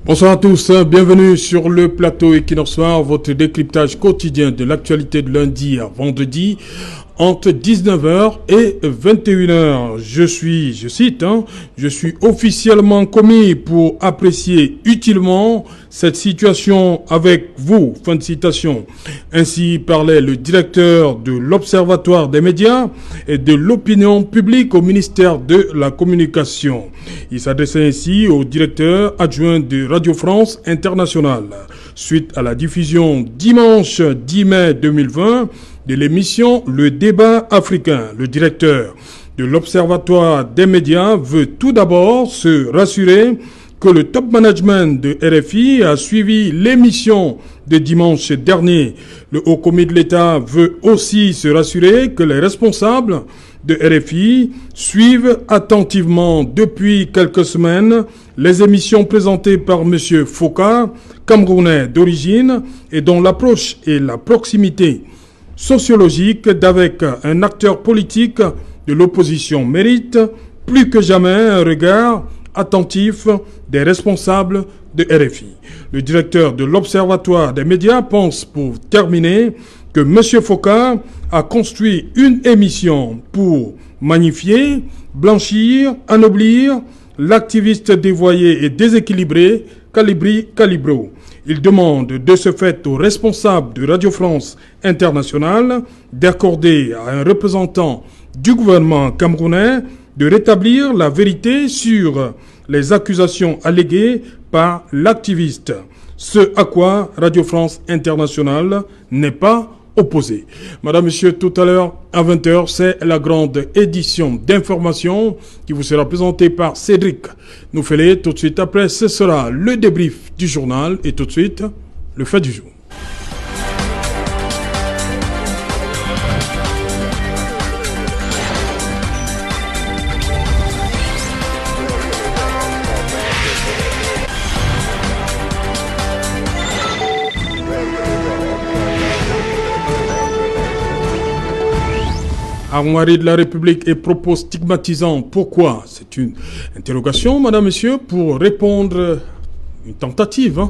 Bonsoir à tous, bienvenue sur le plateau Equinox Soir, votre décryptage quotidien de l'actualité de lundi à vendredi entre 19h et 21h. Je suis officiellement commis pour apprécier utilement cette situation avec vous. Fin de citation. Ainsi parlait le directeur de l'Observatoire des médias et de l'opinion publique au ministère de la Communication. Il s'adressait ainsi au directeur adjoint de Radio France Internationale. Suite à la diffusion dimanche 10 mai 2020 de l'émission Le Débat africain, le directeur de l'Observatoire des médias veut tout d'abord se rassurer que le top management de RFI a suivi l'émission de dimanche dernier. Le haut commis de l'État veut aussi se rassurer que les responsables de RFI suivent attentivement depuis quelques semaines les émissions présentées par M. Foka, camerounais d'origine, et dont l'approche et la proximité sociologique d'avec un acteur politique de l'opposition mérite plus que jamais un regard attentif des responsables de RFI. Le directeur de l'Observatoire des médias pense, pour terminer, que M. Foka a construit une émission pour magnifier, blanchir, anoblir l'activiste dévoyé et déséquilibré Calibro. Il demande de ce fait aux responsables de Radio France Internationale d'accorder à un représentant du gouvernement camerounais de rétablir la vérité sur les accusations alléguées par l'activiste. Ce à quoi Radio France Internationale n'est pas opposé. Madame, Monsieur, tout à l'heure, à 20h, c'est la grande édition d'information qui vous sera présentée par Cédric Noufélé. Tout de suite après, ce sera le débrief du journal et tout de suite, le fait du jour. Armoirie de la République et propos stigmatisants. Pourquoi? C'est une interrogation, madame, monsieur, pour répondre, une tentative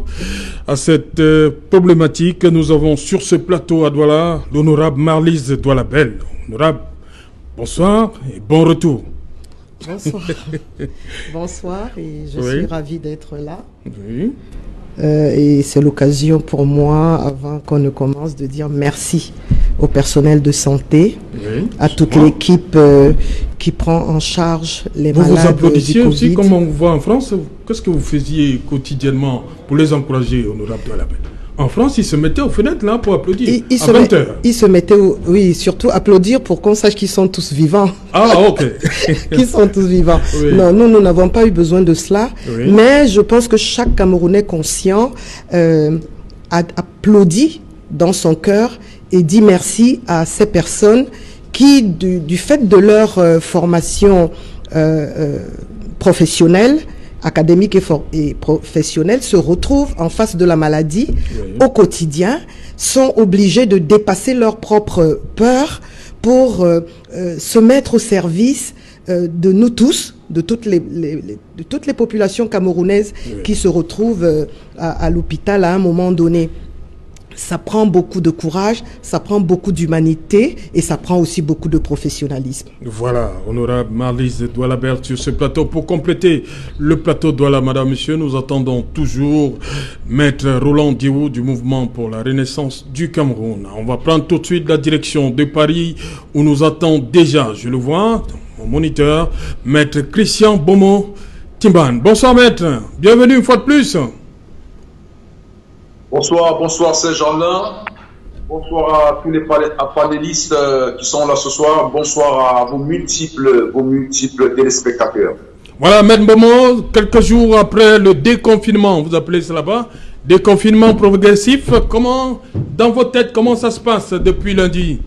à cette problématique. Nous avons sur ce plateau à Douala l'honorable Marlise Douala-Bel. Honorable, bonsoir et bon retour. Bonsoir. Bonsoir et je suis ravi d'être là. Oui. Et c'est l'occasion pour moi, avant qu'on ne commence, de dire merci au personnel de santé, à toute l'équipe qui prend en charge les malades. Vous applaudissez aussi, comme on vous voit en France. Qu'est-ce que vous faisiez quotidiennement pour les encourager, honorable Douala-Bel? En France, ils se mettaient aux fenêtres là pour applaudir à 20h. Ils se mettaient, oui, surtout applaudir pour qu'on sache qu'ils sont tous vivants. Ah, ok. Qu'ils sont tous vivants. Oui. Non, nous n'avons pas eu besoin de cela. Oui. Mais je pense que chaque Camerounais conscient a applaudi dans son cœur et dit merci à ces personnes qui, du fait de leur formation professionnelle, académiques et professionnels, se retrouvent en face de la maladie au quotidien, sont obligés de dépasser leur propre peur pour se mettre au service de nous tous, de toutes les populations camerounaises qui se retrouvent à l'hôpital à un moment donné. Ça prend beaucoup de courage, ça prend beaucoup d'humanité et ça prend aussi beaucoup de professionnalisme. Voilà, honorable Marlise Douala-Bel sur ce plateau. Pour compléter le plateau Douala, madame, monsieur, nous attendons toujours maître Roland Diou du mouvement pour la renaissance du Cameroun. On va prendre tout de suite la direction de Paris où nous attend déjà, je le vois, mon moniteur, maître Christian Bomo Timban. Bonsoir maître, bienvenue une fois de plus. Bonsoir Saint-Germain. Bonsoir à tous les panélistes qui sont là ce soir. Bonsoir à vos multiples téléspectateurs. Voilà, Maître Bomo, quelques jours après le déconfinement, vous appelez ça là-bas, déconfinement progressif, comment, dans votre tête, comment ça se passe depuis lundi?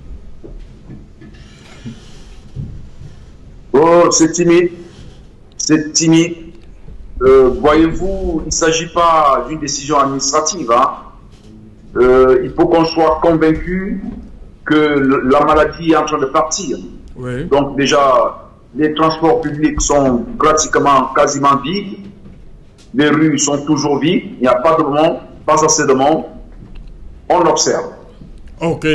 Oh, c'est timide. Voyez-vous, il ne s'agit pas d'une décision administrative. Il faut qu'on soit convaincu que la maladie est en train de partir. Oui. Donc déjà, les transports publics sont quasiment vides. les rues sont toujours vides, il n'y a pas de monde, pas assez de monde, on observe. Ok,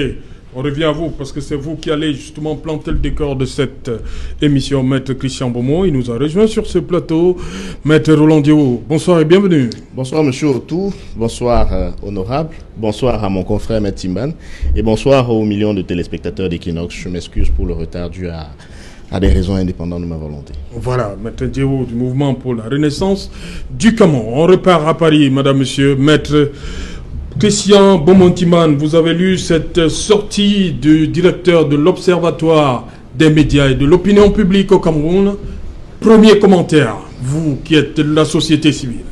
on revient à vous parce que c'est vous qui allez justement planter le décor de cette émission. Maître Christian Beaumont, il nous a rejoint sur ce plateau. Maître Roland Diouf, bonsoir et bienvenue. Bonsoir Monsieur Otou, bonsoir honorable, bonsoir à mon confrère Maître Timban et bonsoir aux millions de téléspectateurs d'Equinox. Je m'excuse pour le retard dû à des raisons indépendantes de ma volonté. Voilà, Maître Diouf du mouvement pour la renaissance du Cameroun. On repart à Paris, madame, monsieur. Maître Christian Beaumont-Timban, vous avez lu cette sortie du directeur de l'Observatoire des médias et de l'opinion publique au Cameroun. Premier commentaire, vous qui êtes de la société civile.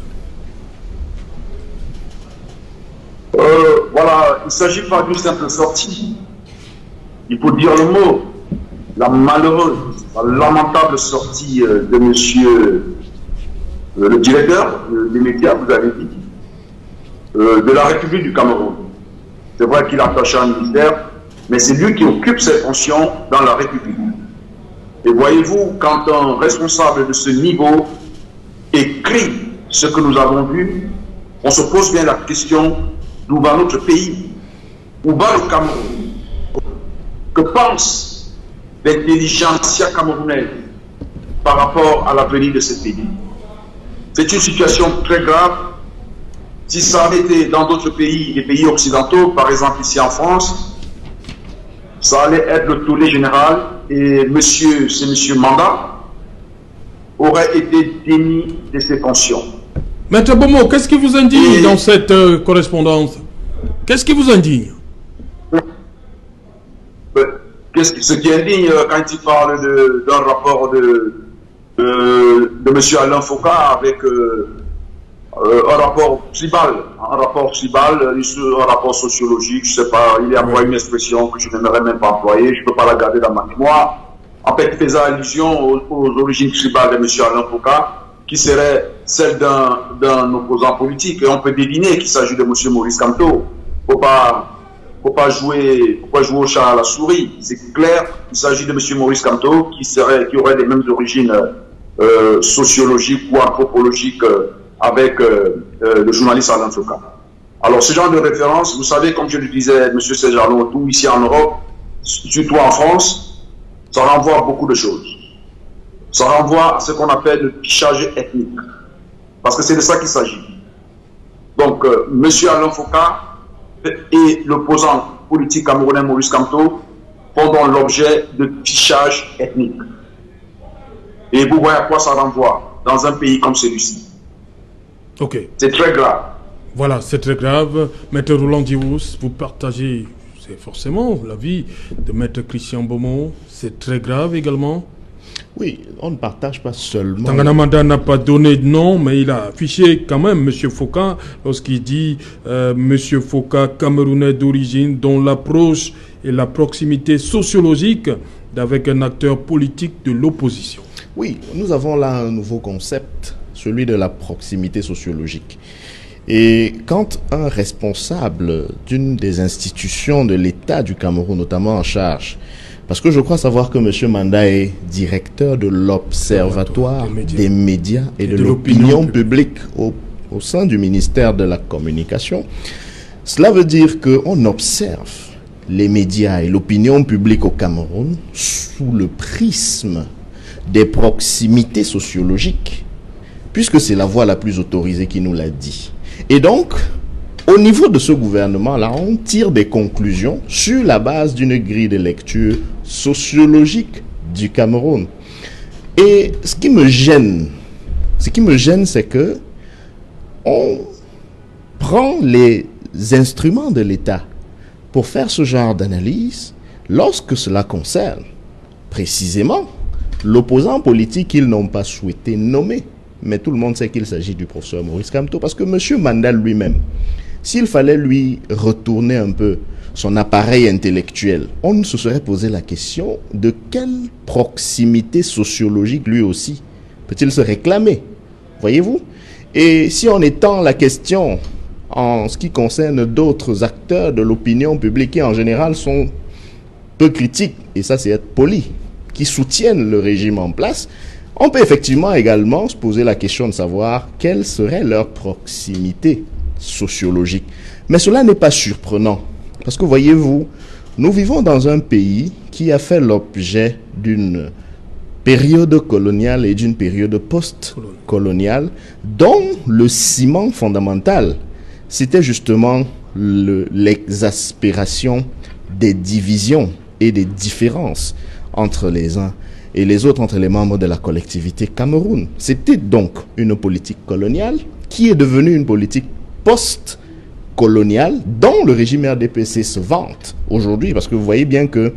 Voilà, il ne s'agit pas d'une simple sortie. Il faut dire le mot. La malheureuse, la lamentable sortie de monsieur le directeur des médias, vous avez dit, de la République du Cameroun. C'est vrai qu'il a attaché un ministère, mais c'est lui qui occupe ses fonctions dans la République. Et voyez-vous, quand un responsable de ce niveau écrit ce que nous avons vu, on se pose bien la question d'où va notre pays, où va le Cameroun, que pense l'intelligentsia camerounaise par rapport à l'avenir de ce pays. C'est une situation très grave. Si ça avait été dans d'autres pays, les pays occidentaux, par exemple ici en France, ça allait être le tollé général et monsieur Manda aurait été démis de ses fonctions. Maître Beaumont, qu'est-ce qui vous indigne dans cette correspondance? Qu'est-ce qui vous indigne? Ce qui indigne quand il parle d'un rapport de monsieur Alain Foucault avec un rapport tribal, un rapport sociologique, je ne sais pas, il y a une expression que je n'aimerais même pas employer, je ne peux pas la garder dans ma mémoire. En fait, il faisait allusion aux origines tribales de M. Alain Foucault, qui serait celle d'un opposant politique. Et on peut deviner qu'il s'agit de M. Maurice Kamto. Il ne faut pas jouer au chat à la souris. C'est clair, il s'agit de M. Maurice Kamto, qui aurait les mêmes origines sociologiques ou anthropologiques avec le journaliste Alain Foucault. Alors, ce genre de référence, vous savez, comme je le disais, M. Céjarlon, tout ici en Europe, surtout en France, ça renvoie à beaucoup de choses. Ça renvoie à ce qu'on appelle le fichage ethnique. Parce que c'est de ça qu'il s'agit. Donc, M. Alain Foucault et l'opposant politique camerounais Maurice Kamto font donc l'objet de fichage ethnique. Et vous voyez à quoi ça renvoie dans un pays comme celui-ci. Ok. C'est très grave. Voilà, c'est très grave. Maître Roland Diouf, vous partagez, c'est forcément l'avis de Maître Christian Beaumont. C'est très grave également. Oui, on ne partage pas seulement... Tanganamanda n'a pas donné de nom, mais il a affiché quand même M. Foucault lorsqu'il dit M. Foucault, Camerounais d'origine, dont l'approche et la proximité sociologique d'avec un acteur politique de l'opposition. Oui, nous avons là un nouveau concept, celui de la proximité sociologique. Et quand un responsable d'une des institutions de l'État du Cameroun, notamment en charge, parce que je crois savoir que M. Manda est directeur de l'Observatoire des médias et de l'opinion publique au sein du ministère de la Communication, cela veut dire qu'on observe les médias et l'opinion publique au Cameroun sous le prisme des proximités sociologiques, puisque c'est la voie la plus autorisée qui nous l'a dit. Et donc, au niveau de ce gouvernement-là, on tire des conclusions sur la base d'une grille de lecture sociologique du Cameroun. Et ce qui me gêne, c'est que on prend les instruments de l'État pour faire ce genre d'analyse lorsque cela concerne précisément l'opposant politique qu'ils n'ont pas souhaité nommer. Mais tout le monde sait qu'il s'agit du professeur Maurice Kamto, parce que M. Mandal lui-même, s'il fallait lui retourner un peu son appareil intellectuel, on ne se serait posé la question de quelle proximité sociologique lui aussi peut-il se réclamer, voyez-vous? Et si on étend la question en ce qui concerne d'autres acteurs de l'opinion publique qui en général sont peu critiques, et ça c'est être poli, qui soutiennent le régime en place, On peut effectivement également se poser la question de savoir quelle serait leur proximité sociologique. Mais cela n'est pas surprenant. Parce que voyez-vous, nous vivons dans un pays qui a fait l'objet d'une période coloniale et d'une période post-coloniale dont le ciment fondamental, c'était justement l'exaspération des divisions et des différences entre les uns et les autres, entre les membres de la collectivité Cameroun. C'était donc une politique coloniale qui est devenue une politique post-coloniale dont le régime RDPC se vante aujourd'hui, parce que vous voyez bien que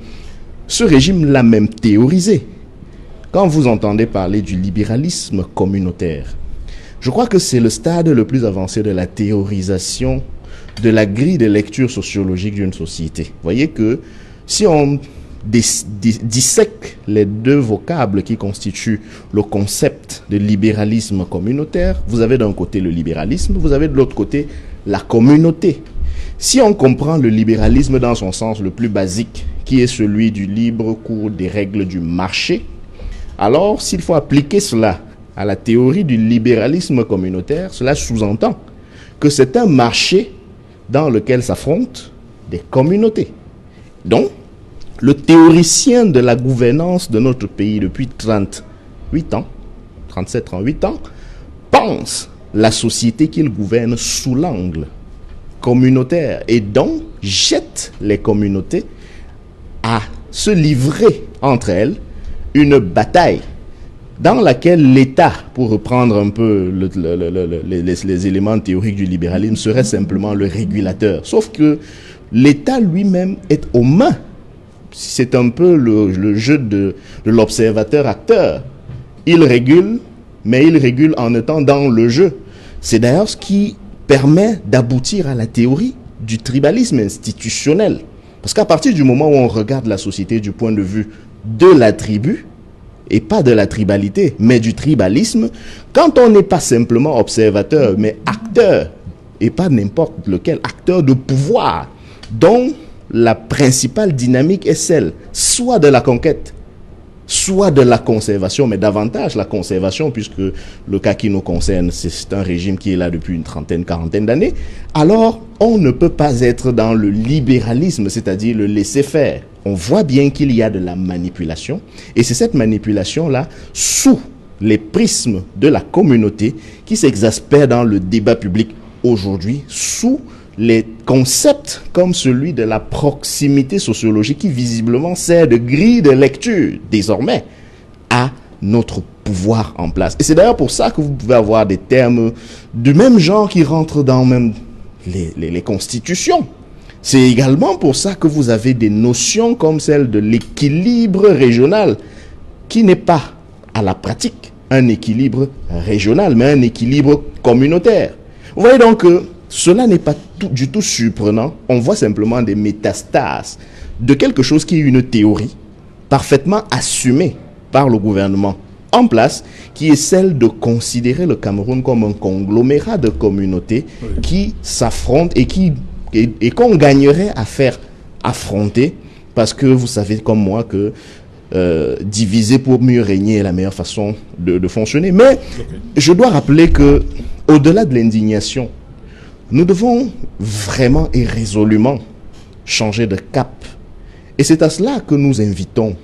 ce régime l'a même théorisé. Quand vous entendez parler du libéralisme communautaire, je crois que c'est le stade le plus avancé de la théorisation de la grille de lecture sociologique d'une société. Vous voyez que si on dissèque les deux vocables qui constituent le concept de libéralisme communautaire, vous avez d'un côté le libéralisme, vous avez de l'autre côté la communauté. Si on comprend le libéralisme dans son sens le plus basique, qui est celui du libre cours des règles du marché, alors s'il faut appliquer cela à la théorie du libéralisme communautaire, cela sous-entend que c'est un marché dans lequel s'affrontent des communautés. Donc, le théoricien de la gouvernance de notre pays depuis 38 ans, 37-38 ans, pense la société qu'il gouverne sous l'angle communautaire et donc jette les communautés à se livrer entre elles une bataille dans laquelle l'État, pour reprendre un peu les éléments théoriques du libéralisme, serait simplement le régulateur. Sauf que l'État lui-même est aux mains. C'est un peu le jeu de l'observateur-acteur. Il régule, mais il régule en étant dans le jeu. C'est d'ailleurs ce qui permet d'aboutir à la théorie du tribalisme institutionnel. Parce qu'à partir du moment où on regarde la société du point de vue de la tribu, et pas de la tribalité, mais du tribalisme, quand on n'est pas simplement observateur, mais acteur, et pas n'importe lequel, acteur de pouvoir, dont la principale dynamique est celle soit de la conquête, soit de la conservation, mais davantage la conservation, puisque le cas qui nous concerne, c'est un régime qui est là depuis une trentaine, quarantaine d'années, alors on ne peut pas être dans le libéralisme, c'est-à-dire le laisser-faire. On voit bien qu'il y a de la manipulation, et c'est cette manipulation-là, sous les prismes de la communauté, qui s'exaspère dans le débat public aujourd'hui, sous les concepts comme celui de la proximité sociologique, qui visiblement sert de grille de lecture, désormais, à notre pouvoir en place. Et c'est d'ailleurs pour ça que vous pouvez avoir des termes du même genre qui rentrent dans même les constitutions. C'est également pour ça que vous avez des notions comme celle de l'équilibre régional, qui n'est pas à la pratique un équilibre régional, mais un équilibre communautaire. Vous voyez donc que cela n'est pas du tout surprenant. On voit simplement des métastases de quelque chose qui est une théorie parfaitement assumée par le gouvernement en place, qui est celle de considérer le Cameroun comme un conglomérat de communautés qui s'affrontent et qu'on gagnerait à faire affronter, parce que vous savez comme moi que diviser pour mieux régner est la meilleure façon de fonctionner. Mais je dois rappeler que au-delà de l'indignation, nous devons vraiment et résolument changer de cap. Et c'est à cela que nous invitons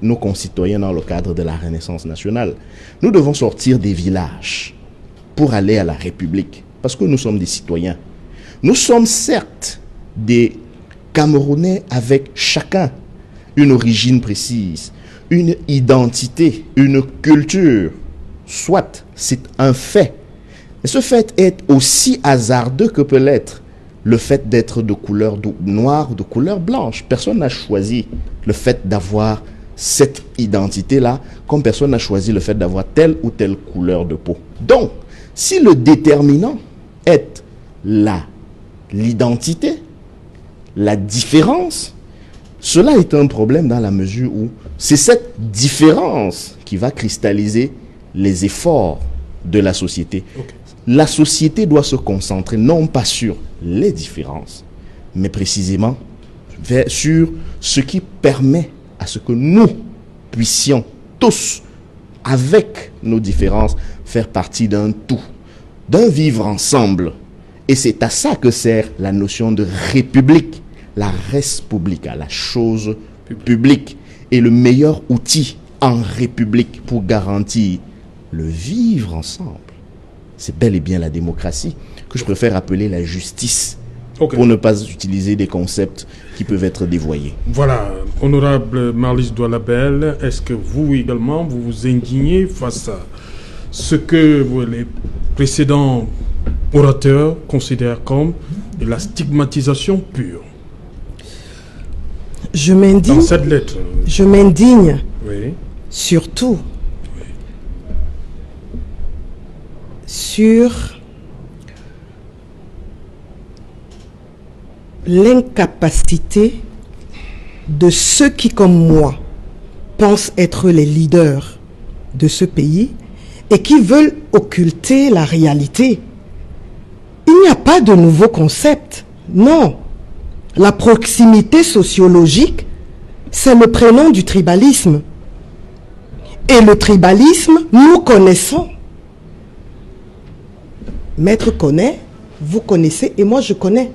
nos concitoyens dans le cadre de la Renaissance nationale. Nous devons sortir des villages pour aller à la République, parce que nous sommes des citoyens. Nous sommes certes des Camerounais avec chacun une origine précise, une identité, une culture. Soit, c'est un fait. Et ce fait est aussi hasardeux que peut l'être le fait d'être de couleur noire, de couleur blanche. Personne n'a choisi le fait d'avoir cette identité-là, comme personne n'a choisi le fait d'avoir telle ou telle couleur de peau. Donc, si le déterminant est l'identité, la différence, cela est un problème dans la mesure où c'est cette différence qui va cristalliser les efforts de la société. La société doit se concentrer non pas sur les différences, mais précisément sur ce qui permet à ce que nous puissions tous avec nos différences, faire partie d'un tout, d'un vivre ensemble. Et c'est à ça que sert la notion de république, la res publica, la chose publique, est le meilleur outil en république pour garantir le vivre ensemble. C'est bel et bien la démocratie, que je préfère appeler la justice, pour ne pas utiliser des concepts qui peuvent être dévoyés. Voilà, honorable Marlis Doualabel, est-ce que vous également, vous vous indignez face à ce que les précédents orateurs considèrent comme de la stigmatisation pure? Je m'indigne. Dans cette lettre. Je m'indigne. Oui. Surtout. Oui. Sur l'incapacité de ceux qui, comme moi, pensent être les leaders de ce pays et qui veulent occulter la réalité. Il n'y a pas de nouveau concept. Non. La proximité sociologique, c'est le prénom du tribalisme. Et le tribalisme, nous connaissons. Maître connaît, vous connaissez et moi je connais.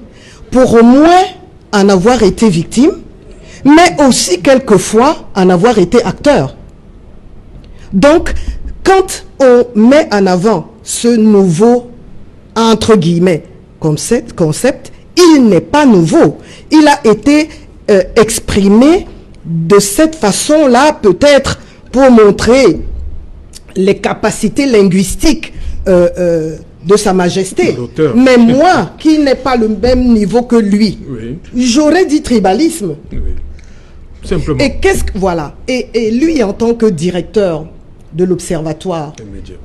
Pour au moins en avoir été victime, mais aussi quelquefois en avoir été acteur. Donc, quand on met en avant ce nouveau, entre guillemets, concept, il n'est pas nouveau. Il a été exprimé de cette façon-là, peut-être pour montrer les capacités linguistiques de Sa Majesté. Mais moi, qui n'ai pas le même niveau que lui, oui, j'aurais dit tribalisme. Oui. Simplement. Et qu'est-ce que... Voilà. Et lui, en tant que directeur de l'Observatoire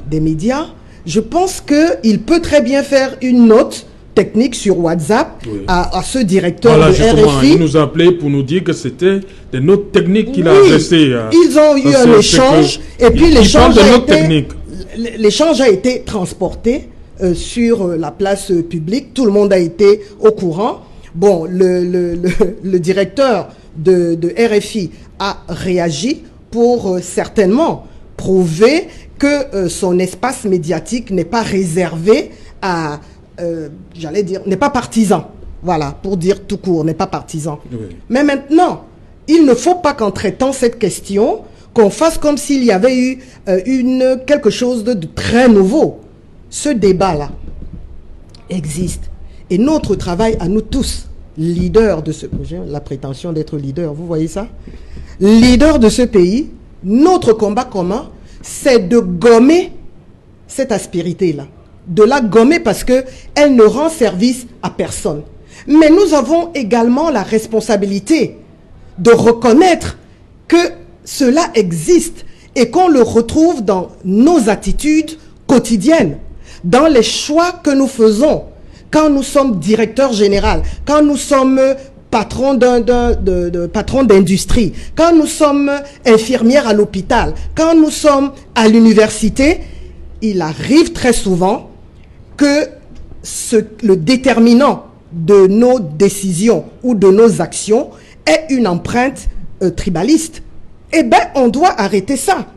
des médias, je pense qu'il peut très bien faire une note technique sur WhatsApp, oui, à ce directeur de RFI. Il nous a appelé pour nous dire que c'était des notes techniques qu'il a adressées. Ils ont eu un échange et puis l'échange a été transporté sur la place publique. Tout le monde a été au courant. Bon, le directeur de RFI a réagi pour certainement prouver que son espace médiatique n'est pas réservé à... j'allais dire, n'est pas partisan. Voilà, pour dire tout court, n'est pas partisan. Oui. Mais maintenant, il ne faut pas qu'en traitant cette question, qu'on fasse comme s'il y avait eu quelque chose de très nouveau. Ce débat-là existe. Et notre travail à nous tous, leaders de ce... J'ai la prétention d'être leader, vous voyez ça? Leaders de ce pays, notre combat commun, c'est de gommer cette aspérité-là. De la gommer parce qu'elle ne rend service à personne. Mais nous avons également la responsabilité de reconnaître que cela existe et qu'on le retrouve dans nos attitudes quotidiennes, dans les choix que nous faisons, quand nous sommes directeurs généraux, quand nous sommes patrons d'industrie, quand nous sommes infirmières à l'hôpital, quand nous sommes à l'université, il arrive très souvent que le déterminant de nos décisions ou de nos actions est une empreinte tribaliste. Eh bien, on doit arrêter ça,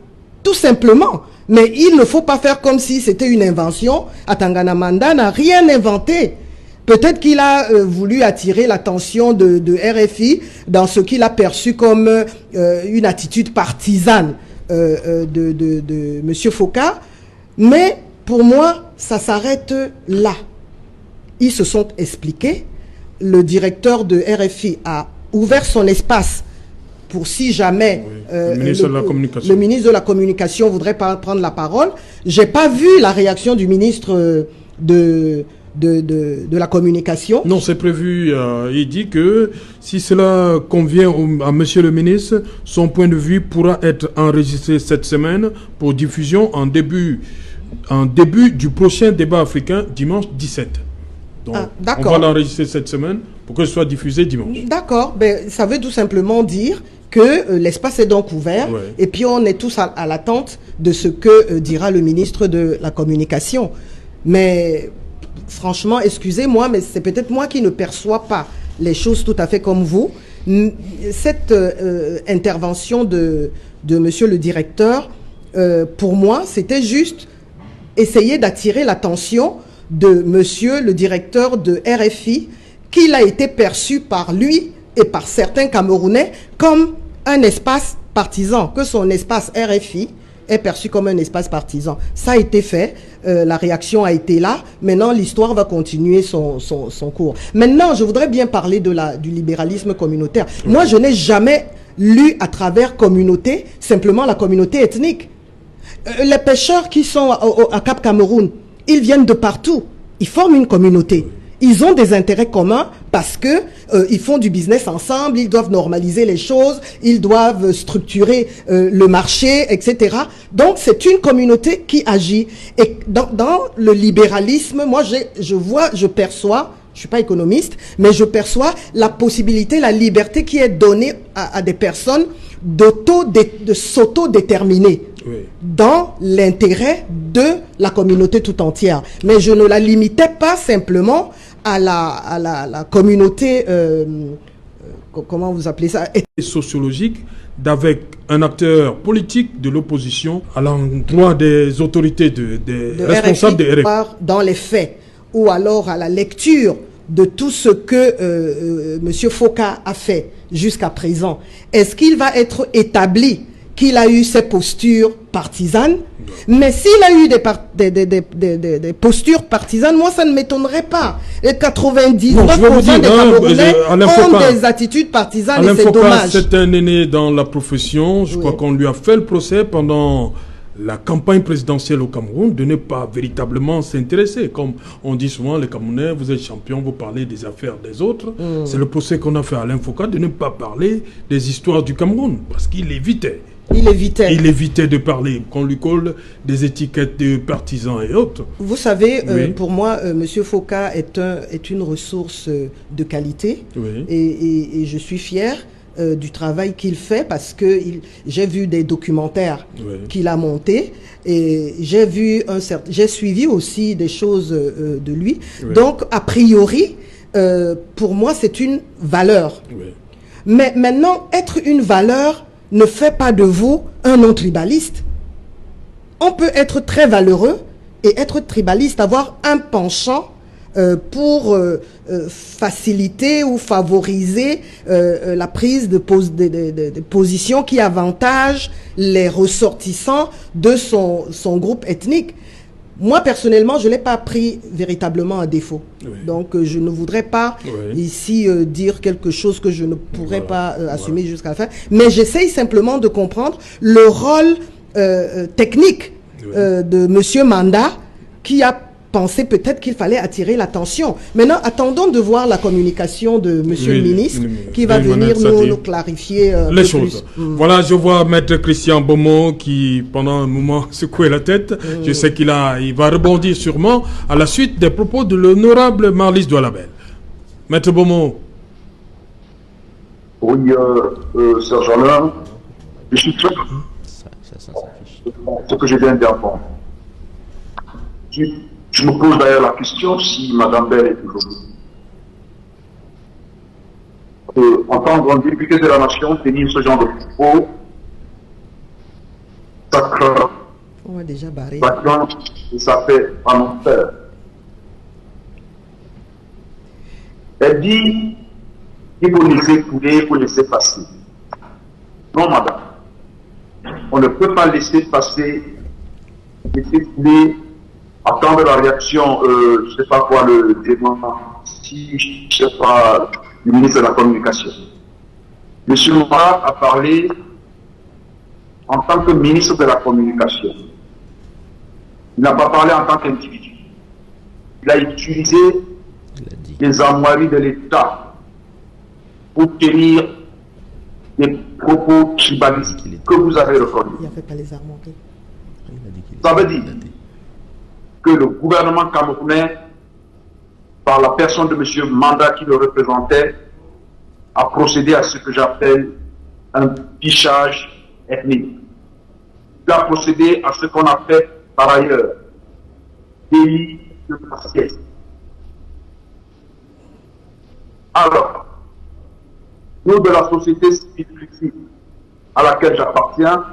tout simplement. Mais il ne faut pas faire comme si c'était une invention. Atangana Manda n'a rien inventé. Peut-être qu'il a voulu attirer l'attention de RFI dans ce qu'il a perçu comme une attitude partisane de M. Foucault. Mais pour moi, ça s'arrête là. Ils se sont expliqués. Le directeur de RFI a ouvert son espace pour si jamais le ministre de la Communication voudrait prendre la parole. Je n'ai pas vu la réaction du ministre de la Communication. Non, c'est prévu. Il dit que si cela convient à monsieur le ministre, son point de vue pourra être enregistré cette semaine pour diffusion en début du prochain débat africain, dimanche 17. Donc, on va l'enregistrer cette semaine pour que ce soit diffusé dimanche. D'accord. Ben, ça veut tout simplement dire que l'espace est donc ouvert, ouais, et puis on est tous à l'attente de ce que dira le ministre de la Communication. Mais franchement, excusez-moi, mais c'est peut-être moi qui ne perçois pas les choses tout à fait comme vous. Cette intervention de monsieur le directeur pour moi, c'était juste essayer d'attirer l'attention de monsieur le directeur de RFI, qu'il a été perçu par lui et par certains Camerounais comme un espace partisan, que son espace RFI est perçu comme un espace partisan. Ça a été fait, la réaction a été là, maintenant l'histoire va continuer son cours. Maintenant, je voudrais bien parler du libéralisme communautaire. Moi, je n'ai jamais lu à travers communauté, simplement la communauté ethnique. Les pêcheurs qui sont à Cap Cameroun, ils viennent de partout, ils forment une communauté. Ils ont des intérêts communs parce que ils font du business ensemble, ils doivent normaliser les choses, ils doivent structurer le marché, etc. Donc c'est une communauté qui agit. Et dans le libéralisme, moi je perçois, je suis pas économiste, mais je perçois la possibilité, la liberté qui est donnée à des personnes de s'auto-déterminer. Oui. Dans l'intérêt de la communauté tout entière. Mais je ne la limitais pas simplement à la communauté, comment vous appelez ça? Sociologique, d'avec un acteur politique de l'opposition à l'endroit des autorités, des responsables de RFI. Dans les faits, ou alors à la lecture de tout ce que M. Foka a fait jusqu'à présent. Est-ce qu'il va être établi qu'il a eu ses postures partisanes? Mais s'il a eu des postures partisanes, moi ça ne m'étonnerait pas. Les 99% des Camerounais ont des attitudes partisanes et c'est dommage. C'est un aîné dans la profession. Je crois qu'on lui a fait le procès pendant la campagne présidentielle au Cameroun de ne pas véritablement s'intéresser. Comme on dit souvent, les Camerounais, vous êtes champions, vous parlez des affaires des autres. C'est le procès qu'on a fait à Alain Foka de ne pas parler des histoires du Cameroun parce qu'il évitait. Il évitait de parler, qu'on lui colle des étiquettes de partisans et autres. Vous savez, pour moi, M. Foka est une ressource de qualité et je suis fier du travail qu'il fait parce que j'ai vu des documentaires qu'il a montés et j'ai suivi aussi des choses de lui. Donc, a priori, pour moi, c'est une valeur. Mais maintenant, être une valeur ne fait pas de vous un non-tribaliste. On peut être très valeureux et être tribaliste, avoir un penchant pour faciliter ou favoriser la prise de positions qui avantagent les ressortissants de son groupe ethnique. Moi, personnellement, je ne l'ai pas pris véritablement à défaut. Donc, je ne voudrais pas ici dire quelque chose que je ne pourrais pas assumer jusqu'à la fin. Mais j'essaye simplement de comprendre le rôle technique de M. Manda qui a pensé peut-être qu'il fallait attirer l'attention. Maintenant, attendons de voir la communication de M. le ministre qui va venir nous clarifier les choses. Voilà, je vois Maître Christian Beaumont qui, pendant un moment, secouait la tête. Je sais qu'il va rebondir sûrement à la suite des propos de l'honorable Marlys Doualabel. Maître Beaumont. Oui, Serge Alain, je suis très ce que je viens d'apprendre. Je me pose d'ailleurs la question si Mme Bell est toujours entendre un député de la nation tenir ce genre de propos, ça craint. On va déjà barrer. Ça craint et ça fait un enfer. Elle dit qu'il faut laisser couler, il faut laisser passer. Non, madame. On ne peut pas laisser passer, laisser couler, attendre la réaction, je ne sais pas quoi, le débat, si je ne sais pas, le ministre de la Communication. M. Moura a parlé en tant que ministre de la Communication. Il n'a pas parlé en tant qu'individu. Il a utilisé les armoiries de l'État pour tenir des propos tribalistes que vous avez reconnus. Il n'y avait pas les armoiries. Ça veut dire que le gouvernement camerounais, par la personne de M. Manda qui le représentait, a procédé à ce que j'appelle un fichage ethnique. Il a procédé à ce qu'on a fait par ailleurs délit de faciès. Alors, nous de la société civile à laquelle j'appartiens,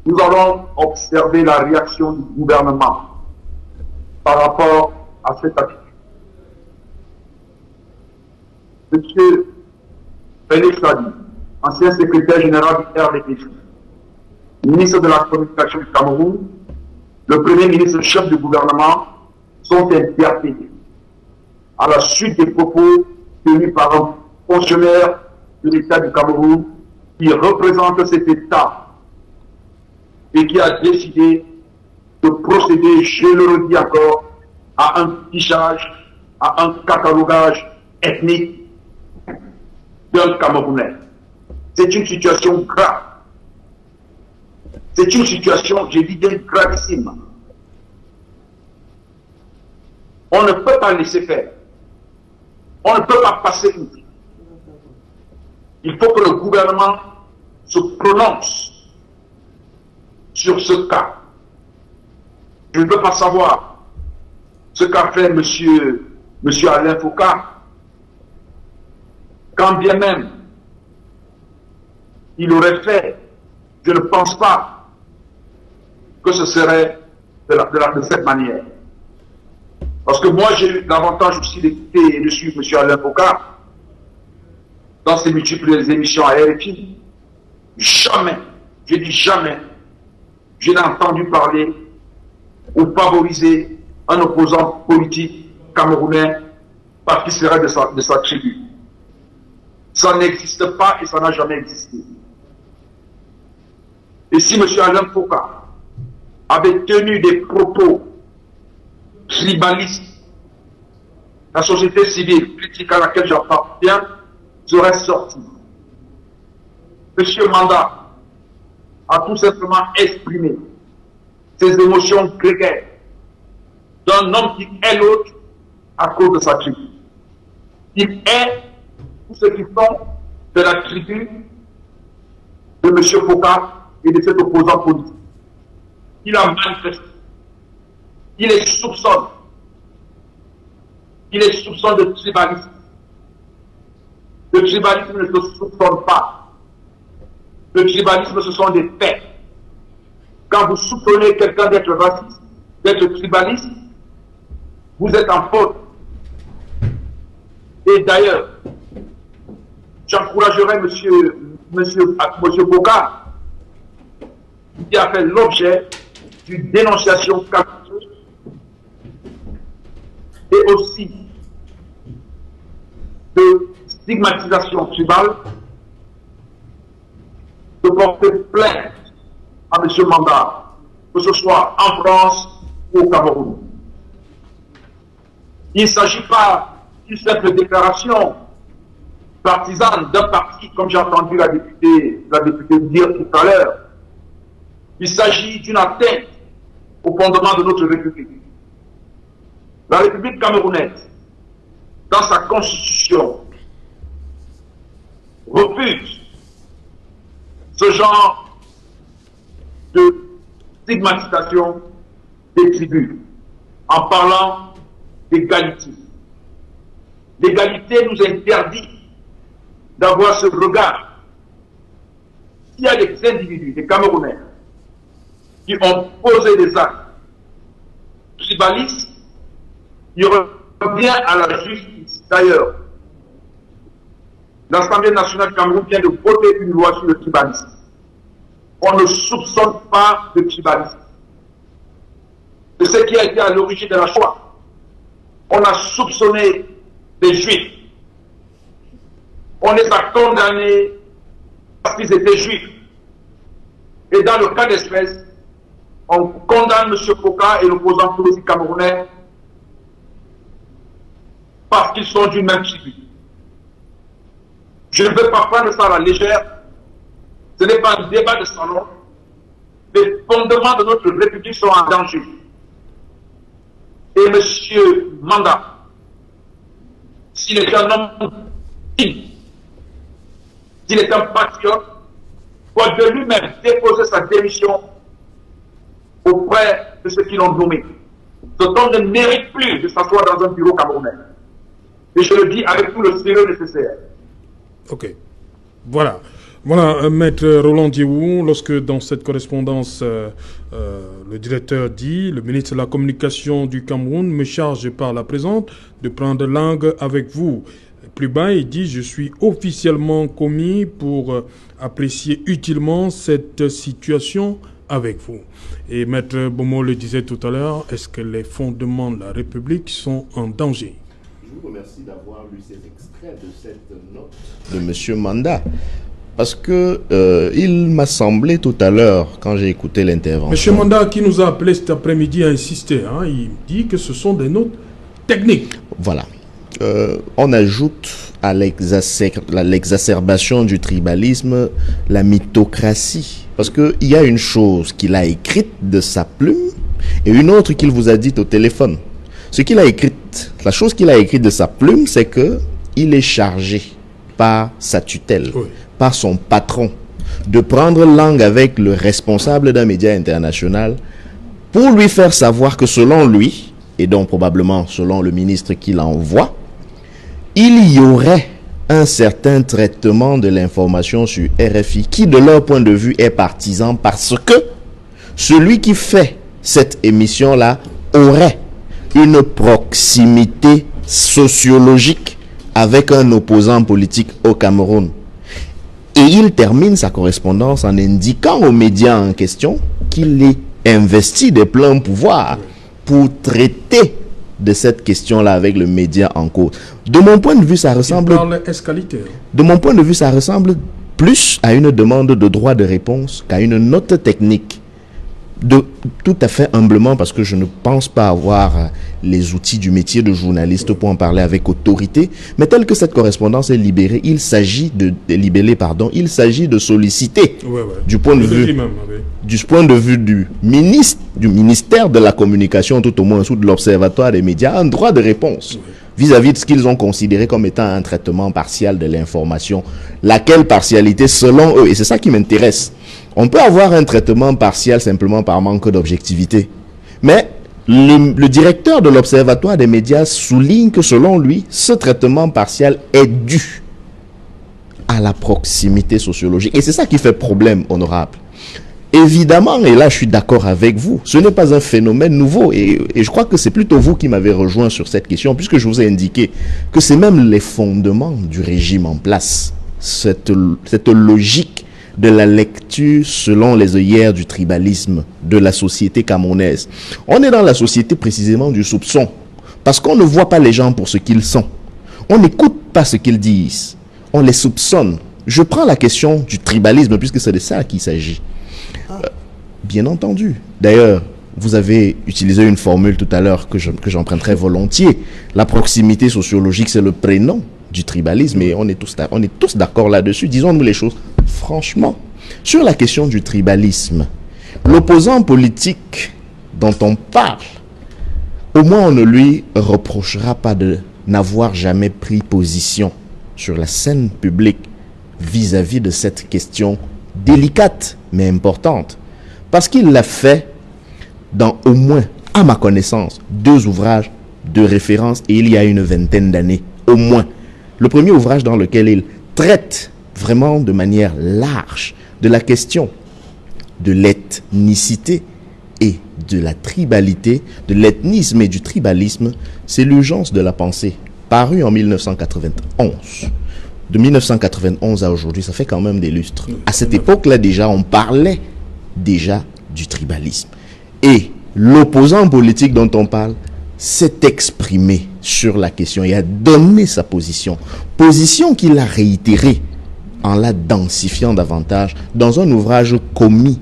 nous allons observer la réaction du gouvernement par rapport à cette attitude. Monsieur Félix Sadi, ancien secrétaire général du RDPC, ministre de la Communication du Cameroun, le premier ministre chef du gouvernement, sont interpellés à la suite des propos tenus par un fonctionnaire de l'État du Cameroun qui représente cet État et qui a décidé de procéder, je le redis encore, à un fichage, à un catalogage ethnique d'un Camerounais. C'est une situation grave. C'est une situation, je dis bien, gravissime. On ne peut pas laisser faire. On ne peut pas passer outre. Il faut que le gouvernement se prononce sur ce cas. Je ne veux pas savoir ce qu'a fait monsieur Alain Foucault, quand bien même il aurait fait, je ne pense pas que ce serait de cette manière. Parce que moi, j'ai eu l'avantage aussi d'écouter et de suivre M. Alain Foucault dans ses multiples émissions à RFI. Jamais, je dis jamais, je n'ai entendu parler ou favoriser un opposant politique camerounais parce qu'il serait de sa tribu. Ça n'existe pas et ça n'a jamais existé. Et si M. Alain Foucault avait tenu des propos tribalistes, la société civile critique à laquelle j'appartiens serait sortie. M. Manda a tout simplement exprimé ses émotions grégaires d'un homme qui est l'autre à cause de sa tribu. Il est tous ceux qui sont de la tribu de M. Foucault et de cet opposant politique. Il a manifesté. Il est soupçonné. Il est soupçonné de tribalisme. Le tribalisme ne se soupçonne pas. Le tribalisme, ce sont des faits. Quand vous soupçonnez quelqu'un d'être raciste, d'être tribaliste, vous êtes en faute. Et d'ailleurs, j'encouragerais monsieur Boka, qui a fait l'objet d'une dénonciation calomnieuse et aussi de stigmatisation tribale, de porter plainte à M. Manda, que ce soit en France ou au Cameroun. Il ne s'agit pas d'une simple déclaration partisane d'un parti, comme j'ai entendu la députée dire tout à l'heure. Il s'agit d'une atteinte au fondement de notre République. La République camerounaise, dans sa constitution, refuse ce genre de stigmatisation des tribus en parlant d'égalité. L'égalité nous interdit d'avoir ce regard. Il y a des individus, des Camerounais, qui ont posé des actes tribalistes, il revient à la justice. D'ailleurs, l'Assemblée nationale du Cameroun vient de voter une loi sur le tribalisme. On ne soupçonne pas de tribalisme. C'est ce qui a été à l'origine de la Shoah. On a soupçonné les Juifs. On les a condamnés parce qu'ils étaient Juifs. Et dans le cas d'espèce, on condamne M. Foucault et l'opposant politique camerounais parce qu'ils sont d'une même tribu. Je ne veux pas prendre ça à la légère. Ce n'est pas un débat de salon. Les fondements de notre République sont en danger. Et M. Manda, s'il est un homme digne, s'il est un patriote, doit de lui-même déposer sa démission auprès de ceux qui l'ont nommé. Cet homme ne mérite plus de s'asseoir dans un bureau camerounais. Et je le dis avec tout le sérieux nécessaire. Ok. Voilà. Voilà, Maître Roland Diéhou, lorsque dans cette correspondance, le directeur dit « Le ministre de la Communication du Cameroun me charge par la présente de prendre langue avec vous ». Plus bas, il dit « Je suis officiellement commis pour apprécier utilement cette situation avec vous ». Et Maître Bomo le disait tout à l'heure, est-ce que les fondements de la République sont en danger? Je vous remercie d'avoir lu ces extraits de cette note de M. Manda. Parce que il m'a semblé tout à l'heure, quand j'ai écouté l'intervention... M. Manda, qui nous a appelé cet après-midi, a insisté. Il dit que ce sont des notes techniques. Voilà. On ajoute à l'exacerbation du tribalisme la mythocratie. Parce qu'il y a une chose qu'il a écrite de sa plume et une autre qu'il vous a dite au téléphone. La chose qu'il a écrite de sa plume, c'est qu'il est chargé par sa tutelle, oui, par son patron, de prendre langue avec le responsable d'un média international pour lui faire savoir que selon lui, et donc probablement selon le ministre qui l'envoie, il y aurait un certain traitement de l'information sur RFI qui, de leur point de vue, est partisan parce que celui qui fait cette émission-là aurait une proximité sociologique avec un opposant politique au Cameroun. Et il termine sa correspondance en indiquant aux médias en question qu'il est investi de plein pouvoir pour traiter de cette question-là avec le média en cause. De mon point de vue, ça ressemble... De mon point de vue, ça ressemble plus à une demande de droit de réponse qu'à une note technique. Tout à fait humblement, parce que je ne pense pas avoir les outils du métier de journaliste pour en parler avec autorité, mais tel que cette correspondance est libérée, il s'agit de solliciter du point de vue du ministère de la Communication, tout au moins sous de l'Observatoire des médias, un droit de réponse vis-à-vis de ce qu'ils ont considéré comme étant un traitement partial de l'information. Laquelle partialité, selon eux, et c'est ça qui m'intéresse. On peut avoir un traitement partial simplement par manque d'objectivité. Mais le directeur de l'Observatoire des médias souligne que selon lui, ce traitement partial est dû à la proximité sociologique. Et c'est ça qui fait problème, honorable. Évidemment, et là je suis d'accord avec vous, ce n'est pas un phénomène nouveau. Et je crois que c'est plutôt vous qui m'avez rejoint sur cette question, puisque je vous ai indiqué que c'est même les fondements du régime en place. Cette logique de la lecture selon les œillères du tribalisme de la société camerounaise. On est dans la société précisément du soupçon, parce qu'on ne voit pas les gens pour ce qu'ils sont. On n'écoute pas ce qu'ils disent. On les soupçonne. Je prends la question du tribalisme, puisque c'est de ça qu'il s'agit. Bien entendu. D'ailleurs, vous avez utilisé une formule tout à l'heure que j'emprunterai volontiers. La proximité sociologique, c'est le prénom du tribalisme, et on est tous d'accord là-dessus. Disons-nous les choses franchement. Sur la question du tribalisme, l'opposant politique dont on parle, au moins on ne lui reprochera pas de n'avoir jamais pris position sur la scène publique vis-à-vis de cette question délicate mais importante. Parce qu'il l'a fait dans au moins, à ma connaissance, 2 ouvrages de référence, et il y a une 20aine d'années, au moins. Le premier ouvrage dans lequel il traite vraiment de manière large de la question de l'ethnicité et de la tribalité, de l'ethnisme et du tribalisme, c'est l'urgence de la pensée, paru en 1991. De 1991 à aujourd'hui, ça fait quand même des lustres. À cette époque-là déjà, on parlait déjà du tribalisme. Et l'opposant politique dont on parle s'est exprimé sur la question et a donné sa position. Position qu'il a réitérée en la densifiant davantage dans un ouvrage commis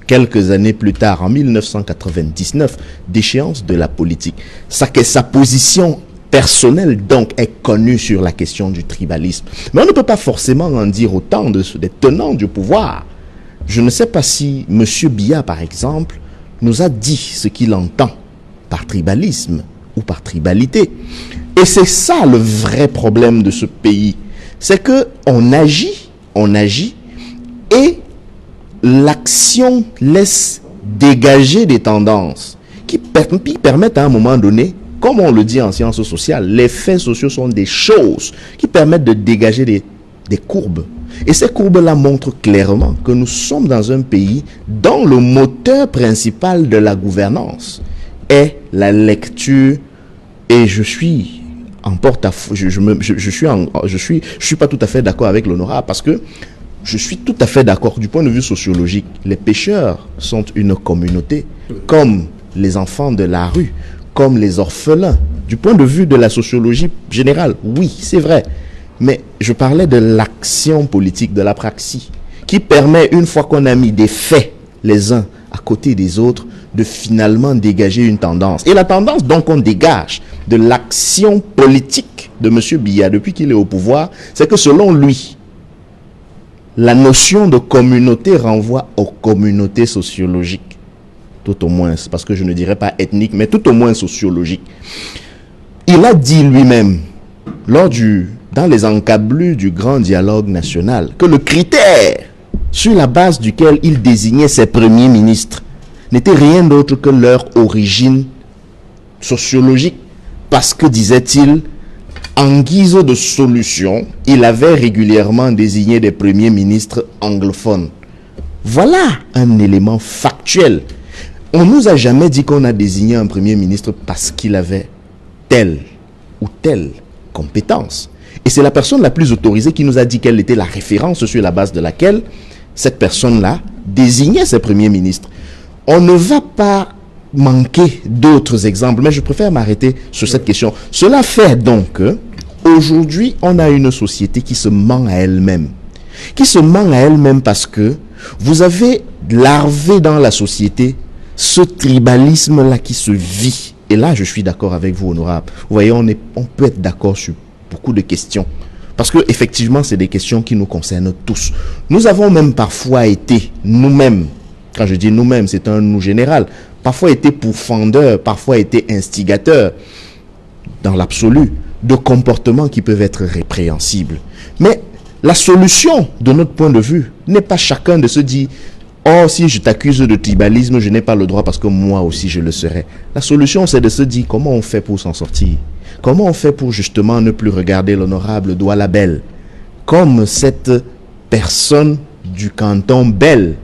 quelques années plus tard, en 1999, d'échéance de la politique. Sa position personnelle, donc, est connue sur la question du tribalisme. Mais on ne peut pas forcément en dire autant des tenants du pouvoir. Je ne sais pas si M. Biya, par exemple, nous a dit ce qu'il entend par tribalisme ou par tribalité. Et c'est ça le vrai problème de ce pays. C'est qu'on agit, et l'action laisse dégager des tendances qui permettent à un moment donné, comme on le dit en sciences sociales, les faits sociaux sont des choses qui permettent de dégager des courbes, Et ces courbes-là montrent clairement que nous sommes dans un pays dont le moteur principal de la gouvernance est la lecture. Et je suis en porte-à-faux, je suis pas tout à fait d'accord avec l'honorable, parce que je suis tout à fait d'accord du point de vue sociologique. Les pêcheurs sont une communauté, comme les enfants de la rue, comme les orphelins. Du point de vue de la sociologie générale, oui, c'est vrai. Mais je parlais de l'action politique, de la praxis, qui permet, une fois qu'on a mis des faits les uns à côté des autres, de finalement dégager une tendance. Et la tendance, donc, on dégage de l'action politique de M. Biya depuis qu'il est au pouvoir, c'est que selon lui, la notion de communauté renvoie aux communautés sociologiques. Tout au moins, parce que je ne dirais pas ethnique, mais tout au moins sociologique. Il a dit lui-même, dans les encablures du grand dialogue national, que le critère sur la base duquel il désignait ses premiers ministres n'était rien d'autre que leur origine sociologique. Parce que, disait-il, en guise de solution, il avait régulièrement désigné des premiers ministres anglophones. Voilà un élément factuel. On ne nous a jamais dit qu'on a désigné un premier ministre parce qu'il avait telle ou telle compétence. Et c'est la personne la plus autorisée qui nous a dit quelle était la référence sur la base de laquelle cette personne-là désignait ses premiers ministres. On ne va pas manquer d'autres exemples, mais je préfère m'arrêter sur cette question. Cela fait donc qu'aujourd'hui, on a une société qui se ment à elle-même. Qui se ment à elle-même parce que vous avez larvé dans la société ce tribalisme-là qui se vit. Et là, je suis d'accord avec vous, honorable. Vous voyez, on peut être d'accord sur beaucoup de questions. Parce que effectivement, c'est des questions qui nous concernent tous. Nous avons même parfois été nous-mêmes, quand je dis nous-mêmes, c'est un nous général, parfois été pourfendeurs, parfois été instigateurs, dans l'absolu, de comportements qui peuvent être répréhensibles. Mais la solution, de notre point de vue, n'est pas chacun de se dire « Oh, si je t'accuse de tribalisme, je n'ai pas le droit parce que moi aussi je le serai. » La solution, c'est de se dire comment on fait pour s'en sortir. Comment on fait pour justement ne plus regarder l'honorable Douala Bel comme cette personne du canton Bel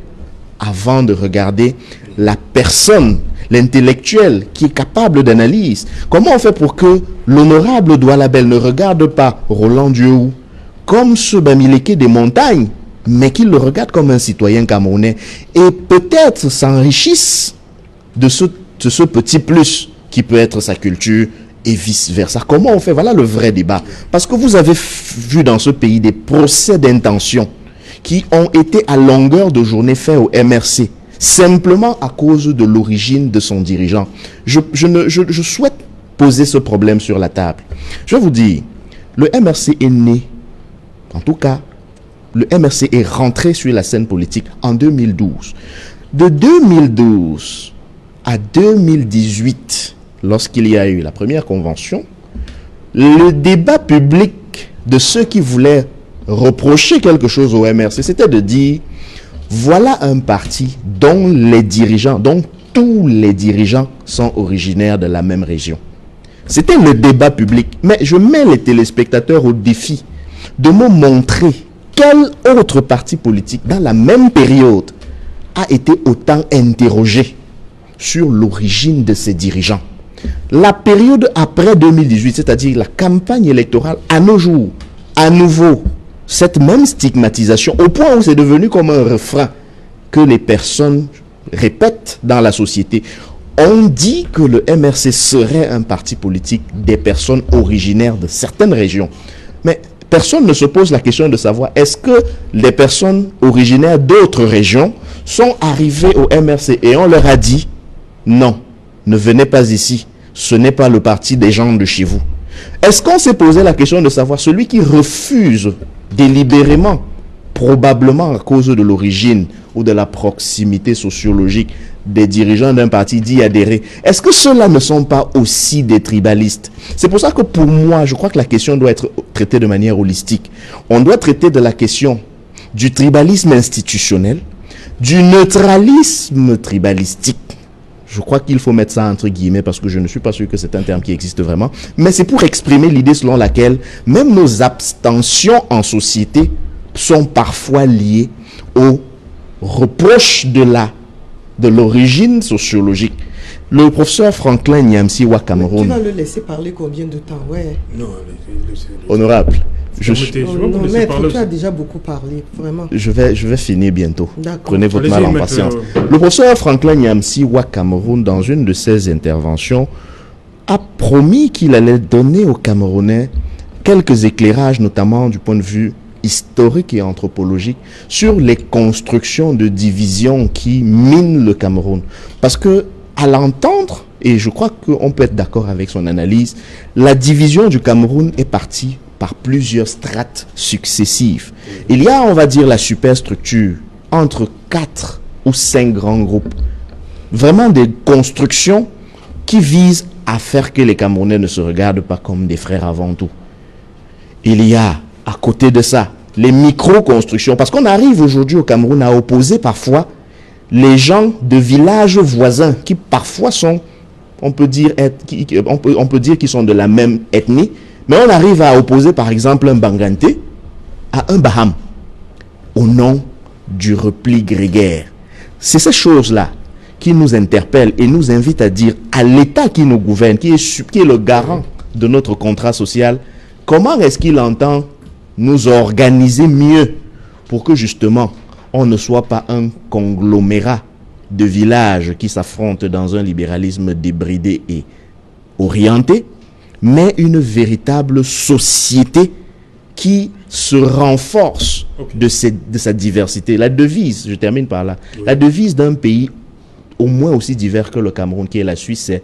avant de regarder la personne, l'intellectuel qui est capable d'analyse. Comment on fait pour que l'honorable Douala Bel ne regarde pas Roland Dieu comme ce Bamileke des montagnes, mais qu'il le regarde comme un citoyen camerounais et peut-être s'enrichisse de ce petit plus qui peut être sa culture et vice-versa. Comment on fait? Voilà le vrai débat. Parce que vous avez vu dans ce pays des procès d'intention qui ont été à longueur de journée faits au MRC, simplement à cause de l'origine de son dirigeant. Je souhaite poser ce problème sur la table. Je vais vous dire, le MRC est né, en tout cas, le MRC est rentré sur la scène politique en 2012. De 2012 à 2018, lorsqu'il y a eu la première convention, le débat public de ceux qui voulaient reprocher quelque chose au MRC, c'était de dire, voilà un parti dont tous les dirigeants sont originaires de la même région. C'était le débat public. Mais je mets les téléspectateurs au défi de me montrer quel autre parti politique, dans la même période, a été autant interrogé sur l'origine de ses dirigeants. La période après 2018, c'est-à-dire la campagne électorale, à nos jours, à nouveau, cette même stigmatisation, au point où c'est devenu comme un refrain que les personnes répètent dans la société. On dit que le MRC serait un parti politique des personnes originaires de certaines régions. Mais personne ne se pose la question de savoir est-ce que les personnes originaires d'autres régions sont arrivées au MRC et on leur a dit non, ne venez pas ici, ce n'est pas le parti des gens de chez vous. Est-ce qu'on s'est posé la question de savoir celui qui refuse délibérément, probablement à cause de l'origine ou de la proximité sociologique des dirigeants d'un parti d'y adhérer, est-ce que ceux-là ne sont pas aussi des tribalistes? C'est pour ça que pour moi, je crois que la question doit être traitée de manière holistique. On doit traiter de la question du tribalisme institutionnel, du neutralisme tribalistique. Je crois qu'il faut mettre ça entre guillemets parce que je ne suis pas sûr que c'est un terme qui existe vraiment. Mais c'est pour exprimer l'idée selon laquelle même nos abstentions en société sont parfois liées aux reproches de l'origine sociologique. Le professeur Franklin Nyamsi au Cameroun. Tu vas le laisser parler combien de temps? Ouais. Non, Honorable. Non, maître, tu as déjà beaucoup parlé, vraiment. Je vais finir bientôt. Prenez votre mal en patience. Le professeur Franklin Nyamsi au Cameroun, dans une de ses interventions, a promis qu'il allait donner aux Camerounais quelques éclairages, notamment du point de vue historique et anthropologique, sur les constructions de divisions qui minent le Cameroun. Parce que, à l'entendre, et je crois qu'on peut être d'accord avec son analyse, la division du Cameroun est partie par plusieurs strates successives. Il y a, on va dire, la superstructure entre 4 ou 5 grands groupes. Vraiment des constructions qui visent à faire que les Camerounais ne se regardent pas comme des frères avant tout. Il y a, à côté de ça, les micro-constructions. Parce qu'on arrive aujourd'hui au Cameroun à opposer parfois les gens de villages voisins qui parfois sont, on peut dire qu'ils sont de la même ethnie, mais on arrive à opposer par exemple un Banganté à un Baham au nom du repli grégaire. C'est ces choses-là qui nous interpellent et nous invitent à dire à l'État qui nous gouverne, qui est le garant de notre contrat social, comment est-ce qu'il entend nous organiser mieux pour que justement on ne soit pas un conglomérat de villages qui s'affrontent dans un libéralisme débridé et orienté, mais une véritable société qui se renforce de sa diversité. La devise, je termine par là, la devise d'un pays au moins aussi divers que le Cameroun, qui est la Suisse, c'est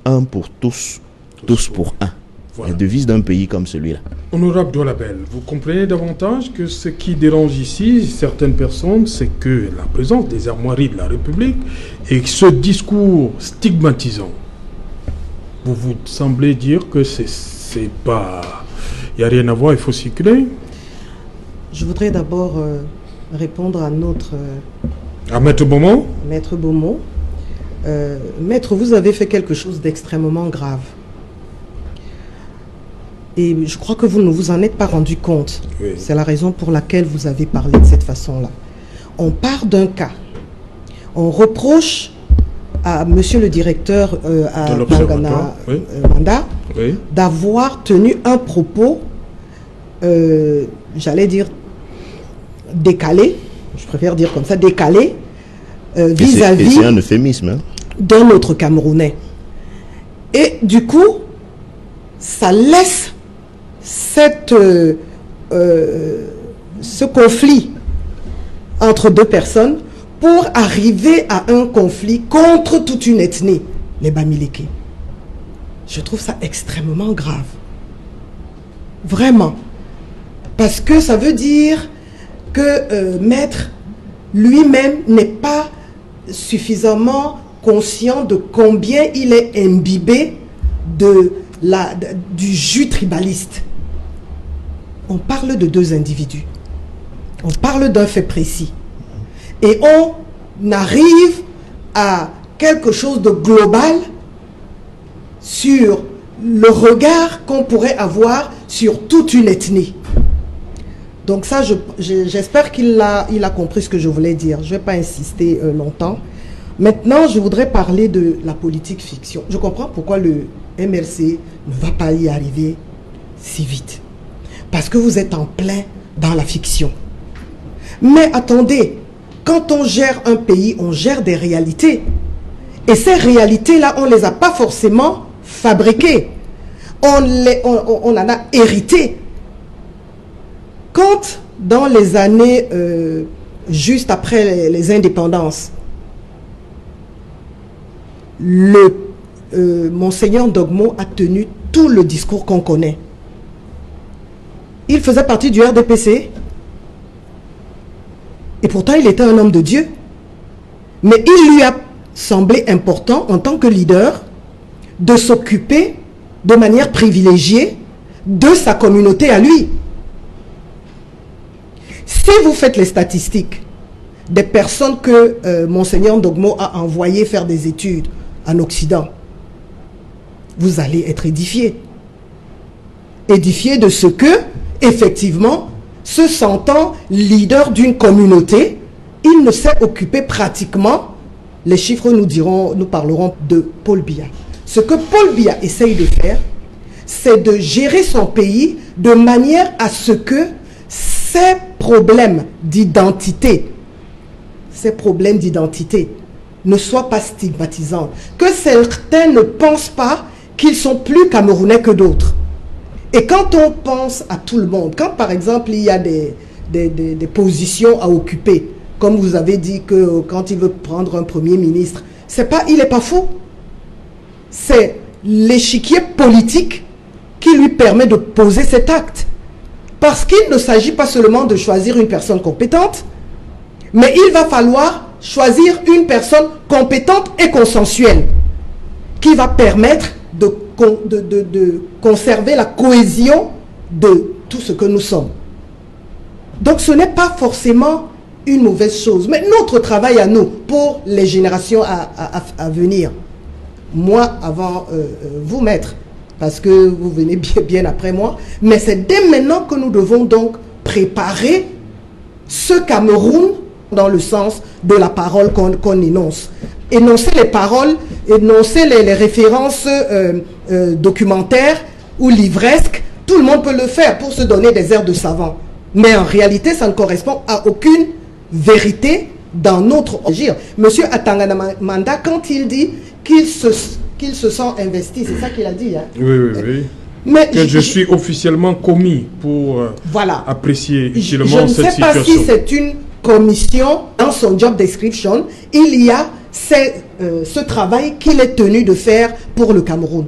un pour tous, tous pour un. Voilà. La devise d'un pays comme celui-là. Honorable Doualabel, vous comprenez davantage que ce qui dérange ici certaines personnes, c'est que la présence des armoiries de la République et ce discours stigmatisant, vous semblez dire que c'est pas... Il n'y a rien à voir, il faut circuler. Je voudrais d'abord répondre à notre... à Maître Beaumont. Maître Beaumont. Maître, vous avez fait quelque chose d'extrêmement grave. Et je crois que vous ne vous en êtes pas rendu compte. Oui. C'est la raison pour laquelle vous avez parlé de cette façon-là. On part d'un cas. On reproche à monsieur le directeur à Bangana Manda d'avoir tenu un propos, j'allais dire, décalé, je préfère dire comme ça, décalé, vis-à-vis c'est un euphémisme, hein, d'un autre Camerounais. Et du coup, ça laisse ce conflit entre deux personnes pour arriver à un conflit contre toute une ethnie, les Bamileke. Je trouve ça extrêmement grave. Vraiment. Parce que ça veut dire que Maître lui-même n'est pas suffisamment conscient de combien il est imbibé du jus tribaliste. On parle de deux individus. On parle d'un fait précis. Et on arrive à quelque chose de global sur le regard qu'on pourrait avoir sur toute une ethnie. Donc ça, j'espère qu'il a compris ce que je voulais dire. Je ne vais pas insister longtemps. Maintenant, je voudrais parler de la politique fiction. Je comprends pourquoi le MLC ne va pas y arriver si vite. Parce que vous êtes en plein dans la fiction. Mais attendez, quand on gère un pays, on gère des réalités. Et ces réalités-là, on ne les a pas forcément fabriquées. On en a hérité. Quand, dans les années juste après les indépendances, Monseigneur Ndogmo a tenu tout le discours qu'on connaît. Il faisait partie du RDPC. Et pourtant, il était un homme de Dieu. Mais il lui a semblé important, en tant que leader, de s'occuper de manière privilégiée de sa communauté à lui. Si vous faites les statistiques des personnes que Monseigneur Ndogmo a envoyées faire des études en Occident, vous allez être édifié. Édifié de ce que, effectivement, se sentant leader d'une communauté, il ne s'est occupé pratiquement, les chiffres nous parleront de Paul Biya. Ce que Paul Biya essaye de faire, c'est de gérer son pays de manière à ce que ces problèmes d'identité ne soient pas stigmatisants. Que certains ne pensent pas qu'ils sont plus camerounais que d'autres. Et quand on pense à tout le monde, quand par exemple il y a des positions à occuper, comme vous avez dit que quand il veut prendre un premier ministre, il n'est pas fou. C'est l'échiquier politique qui lui permet de poser cet acte. Parce qu'il ne s'agit pas seulement de choisir une personne compétente, mais il va falloir choisir une personne compétente et consensuelle qui va permettre de conserver la cohésion de tout ce que nous sommes. Donc ce n'est pas forcément une mauvaise chose, mais notre travail à nous, pour les générations à venir, moi avant vous, maître, parce que vous venez bien après moi, mais c'est dès maintenant que nous devons donc préparer ce Cameroun dans le sens de la parole qu'on énonce. Énoncer les paroles, énoncer les références documentaires ou livresques, tout le monde peut le faire pour se donner des airs de savant. Mais en réalité, ça ne correspond à aucune vérité dans notre agir. Monsieur Atangana Manda, quand il dit qu'il se sent investi, c'est ça qu'il a dit. Hein? Oui. Mais je suis officiellement commis pour apprécier utilement cette situation. Je ne sais pas si c'est une commission, dans son job description, il y a ce travail qu'il est tenu de faire pour le Cameroun.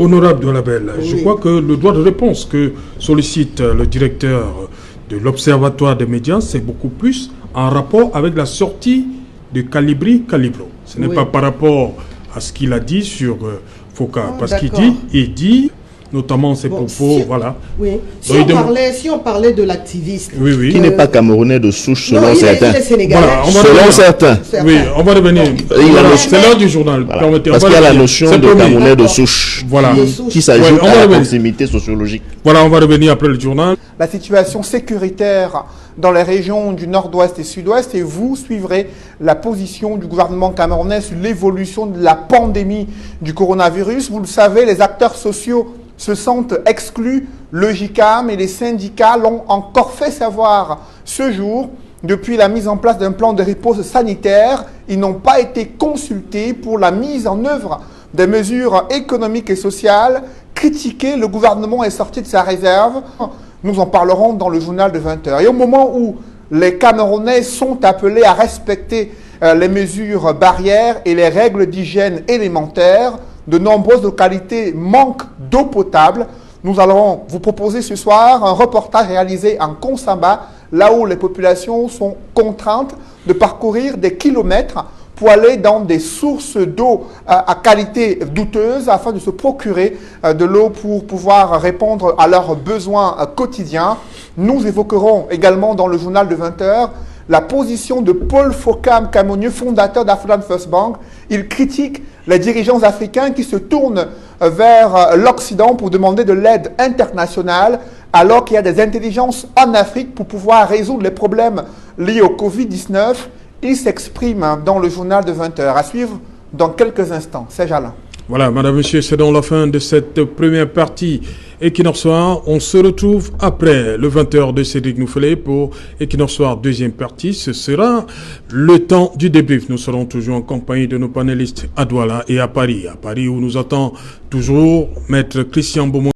Honorable Doualabel, oui. Je crois que le droit de réponse que sollicite le directeur de l'Observatoire des médias, c'est beaucoup plus en rapport avec la sortie de Calibri Calibro. Ce n'est pas par rapport à ce qu'il a dit sur Foka, parce qu'il dit notamment ses propos, voilà. Oui. Si on parlait de l'activiste... Qui n'est pas camerounais de souche, selon certains. Il est sénégalais. Voilà, selon certains. Oui, on va revenir. C'est l'heure du journal. Voilà. Parce qu'il y a la notion de camerounais de souche qui s'ajoute à la proximité sociologique. Voilà, on va revenir après le journal. La situation sécuritaire dans les régions du nord-ouest et sud-ouest, et vous suivrez la position du gouvernement camerounais sur l'évolution de la pandémie du coronavirus. Vous le savez, les acteurs sociaux se sentent exclus. Le JICAM et les syndicats l'ont encore fait savoir ce jour. Depuis la mise en place d'un plan de riposte sanitaire, ils n'ont pas été consultés pour la mise en œuvre des mesures économiques et sociales. Critiqué, le gouvernement est sorti de sa réserve. Nous en parlerons dans le journal de 20h. Et au moment où les Camerounais sont appelés à respecter les mesures barrières et les règles d'hygiène élémentaires, de nombreuses localités manquent d'eau potable. Nous allons vous proposer ce soir un reportage réalisé en Konsamba, là où les populations sont contraintes de parcourir des kilomètres pour aller dans des sources d'eau à qualité douteuse afin de se procurer de l'eau pour pouvoir répondre à leurs besoins quotidiens. Nous évoquerons également dans le journal de 20h la position de Paul Fokam Kamonieu, fondateur d'African First Bank. Il critique les dirigeants africains qui se tournent vers l'Occident pour demander de l'aide internationale, alors qu'il y a des intelligences en Afrique pour pouvoir résoudre les problèmes liés au Covid-19. Il s'exprime dans le journal de 20h. À suivre dans quelques instants. C'est Jalin. Voilà, madame, monsieur, c'est dans la fin de cette première partie Equinox Soir. On se retrouve après le 20h de Cédric Noufelé pour Equinox Soir, deuxième partie. Ce sera le temps du débrief. Nous serons toujours en compagnie de nos panélistes à Douala et à Paris. À Paris où nous attend toujours Maître Christian Beaumont.